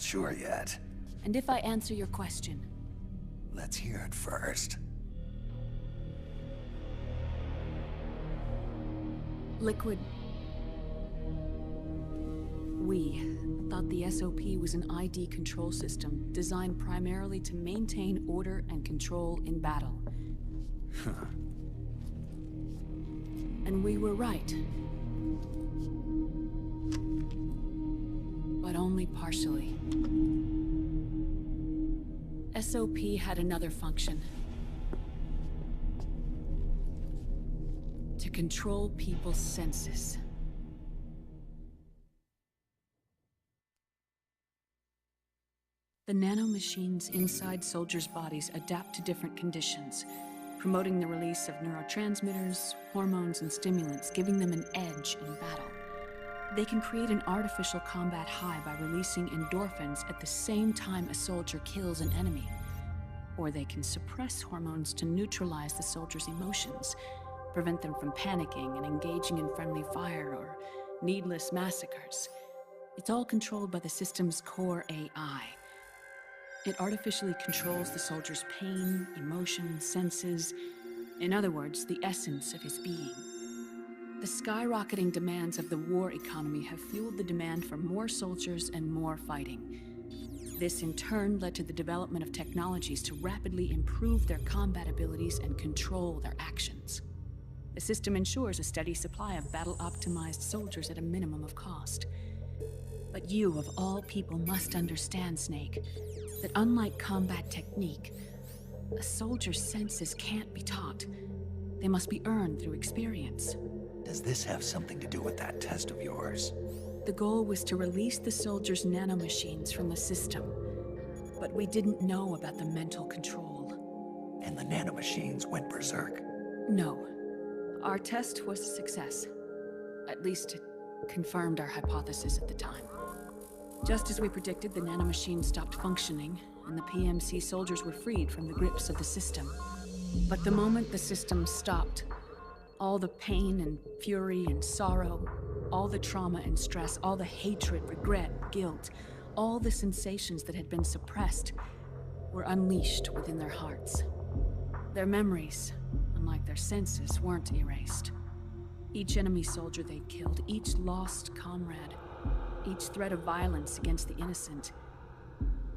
sure yet. And if I answer your question? Let's hear it first. Liquid. We thought the SOP was an ID control system designed primarily to maintain order and control in battle. And we were right. But only partially. SOP had another function. To control people's senses. The nanomachines inside soldiers' bodies adapt to different conditions, promoting the release of neurotransmitters, hormones, and stimulants, giving them an edge in battle. They can create an artificial combat high by releasing endorphins at the same time a soldier kills an enemy. Or they can suppress hormones to neutralize the soldier's emotions, prevent them from panicking and engaging in friendly fire or needless massacres. It's all controlled by the system's core AI. It artificially controls the soldier's pain, emotion, senses, in other words, the essence of his being. The skyrocketing demands of the war economy have fueled the demand for more soldiers and more fighting. This in turn led to the development of technologies to rapidly improve their combat abilities and control their actions. The system ensures a steady supply of battle-optimized soldiers at a minimum of cost. But you, of all people, must understand, Snake, that unlike combat technique, a soldier's senses can't be taught. They must be earned through experience. Does this have something to do with that test of yours? The goal was to release the soldiers' nanomachines from the system, but we didn't know about the mental control. And the nanomachines went berserk? No. Our test was a success. At least it confirmed our hypothesis at the time. Just as we predicted, the nanomachines stopped functioning, and the PMC soldiers were freed from the grips of the system. But the moment the system stopped, all the pain and fury and sorrow, all the trauma and stress, all the hatred, regret, guilt, all the sensations that had been suppressed were unleashed within their hearts. Their memories, unlike their senses, weren't erased. Each enemy soldier they'd killed, each lost comrade, each threat of violence against the innocent,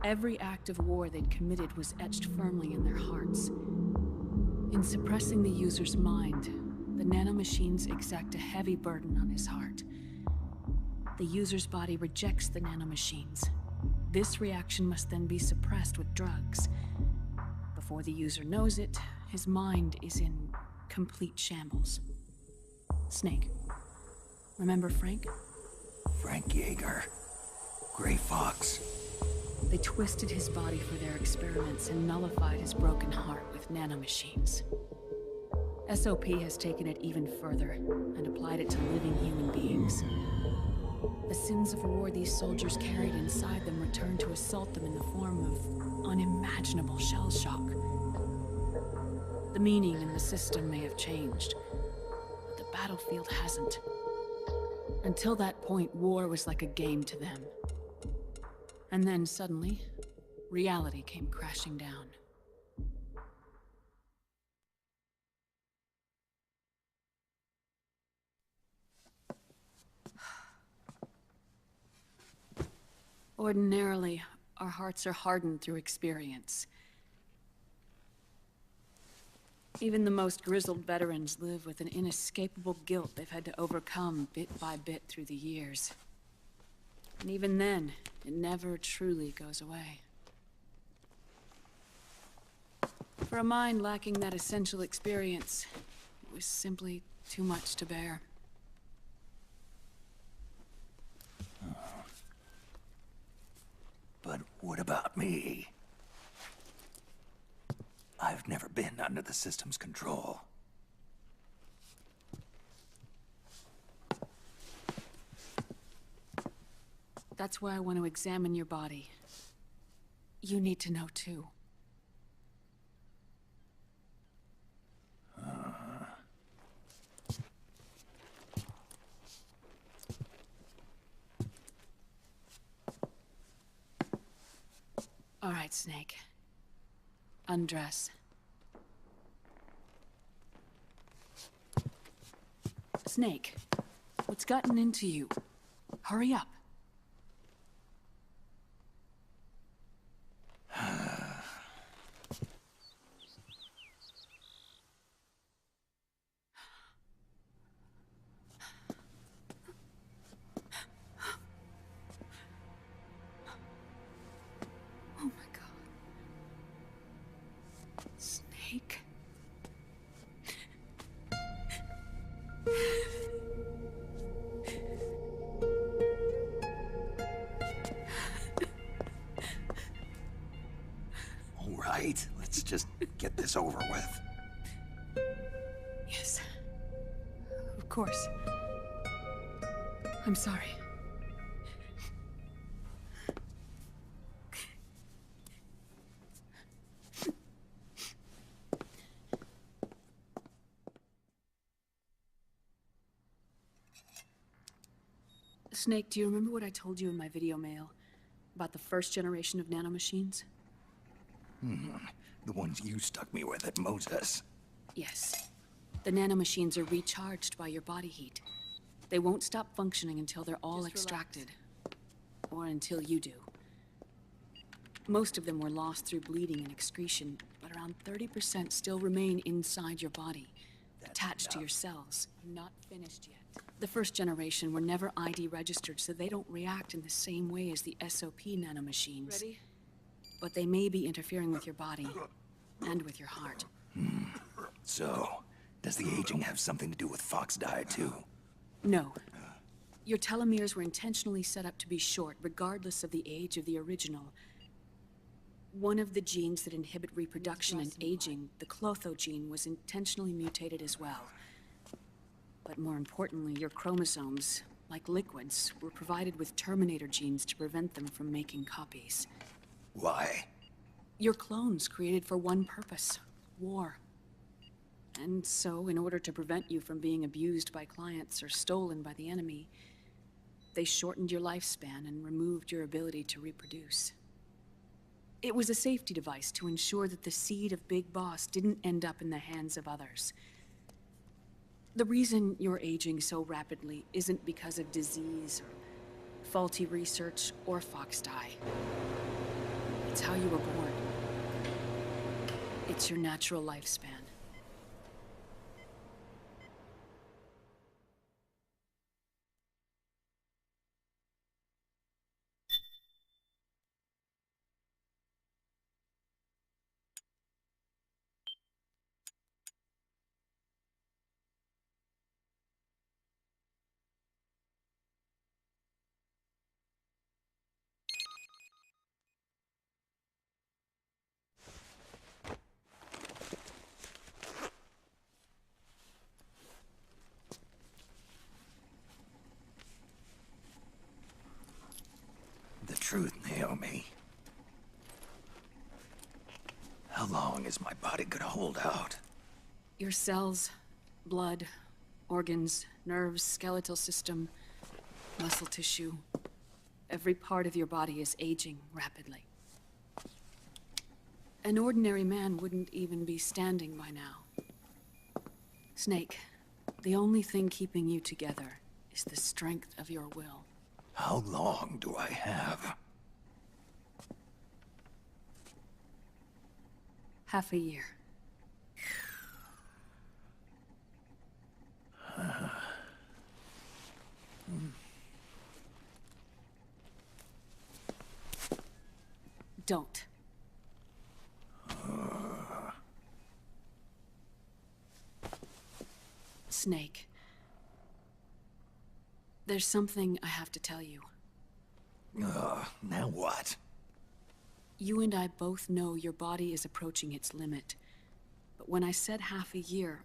every act of war they'd committed was etched firmly in their hearts. In suppressing the user's mind, the nanomachines exact a heavy burden on his heart. The user's body rejects the nanomachines. This reaction must then be suppressed with drugs. Before the user knows it, his mind is in complete shambles. Snake. Remember Frank? Frank Yeager. Gray Fox. They twisted his body for their experiments and nullified his broken heart with nanomachines. SOP has taken it even further and applied it to living human beings. The sins of war these soldiers carried inside them returned to assault them in the form of unimaginable shell shock. The meaning in the system may have changed, but the battlefield hasn't. Until that point, war was like a game to them. And then suddenly, reality came crashing down. Ordinarily, our hearts are hardened through experience. Even the most grizzled veterans live with an inescapable guilt they've had to overcome bit by bit through the years. And even then, it never truly goes away. For a mind lacking that essential experience, it was simply too much to bear. But what about me? I've never been under the system's control. That's why I want to examine your body. You need to know too. All right, Snake. Undress. Snake, what's gotten into you? Hurry up. Oh my God. Snake? All right, let's just get this over with. Yes. Of course. I'm sorry. Snake, do you remember what I told you in my video mail about the first generation of nanomachines? The ones you stuck me with at Moses. Yes. The nanomachines are recharged by your body heat. They won't stop functioning until they're all extracted. Or until you do. Most of them were lost through bleeding and excretion, but around 30% still remain inside your body, attached to your cells. Not finished yet. The first generation were never ID registered, so they don't react in the same way as the SOP nanomachines. Ready? But they may be interfering with your body, and with your heart. So, does the aging have something to do with Fox diet too? No. Your telomeres were intentionally set up to be short, regardless of the age of the original. One of the genes that inhibit reproduction and aging, the Clotho gene, was intentionally mutated as well. But more importantly, your chromosomes, like liquids, were provided with terminator genes to prevent them from making copies. Why? Your clones created for one purpose: war. And so, in order to prevent you from being abused by clients or stolen by the enemy, they shortened your lifespan and removed your ability to reproduce. It was a safety device to ensure that the seed of Big Boss didn't end up in the hands of others. The reason you're aging so rapidly isn't because of disease or faulty research or Fox die. It's how you were born. It's your natural lifespan. The truth, Naomi. How long is my body gonna hold out? Your cells, blood, organs, nerves, skeletal system, muscle tissue. Every part of your body is aging rapidly. An ordinary man wouldn't even be standing by now. Snake, the only thing keeping you together is the strength of your will. How long do I have? Half a year. Don't. Snake. There's something I have to tell you. Now what? You and I both know your body is approaching its limit. But when I said half a year,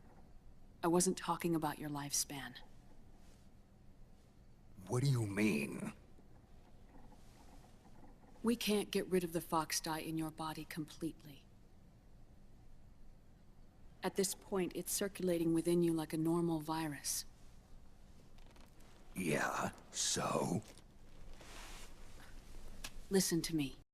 I wasn't talking about your lifespan. What do you mean? We can't get rid of the Fox dye in your body completely. At this point, it's circulating within you like a normal virus. Yeah, so? Listen to me.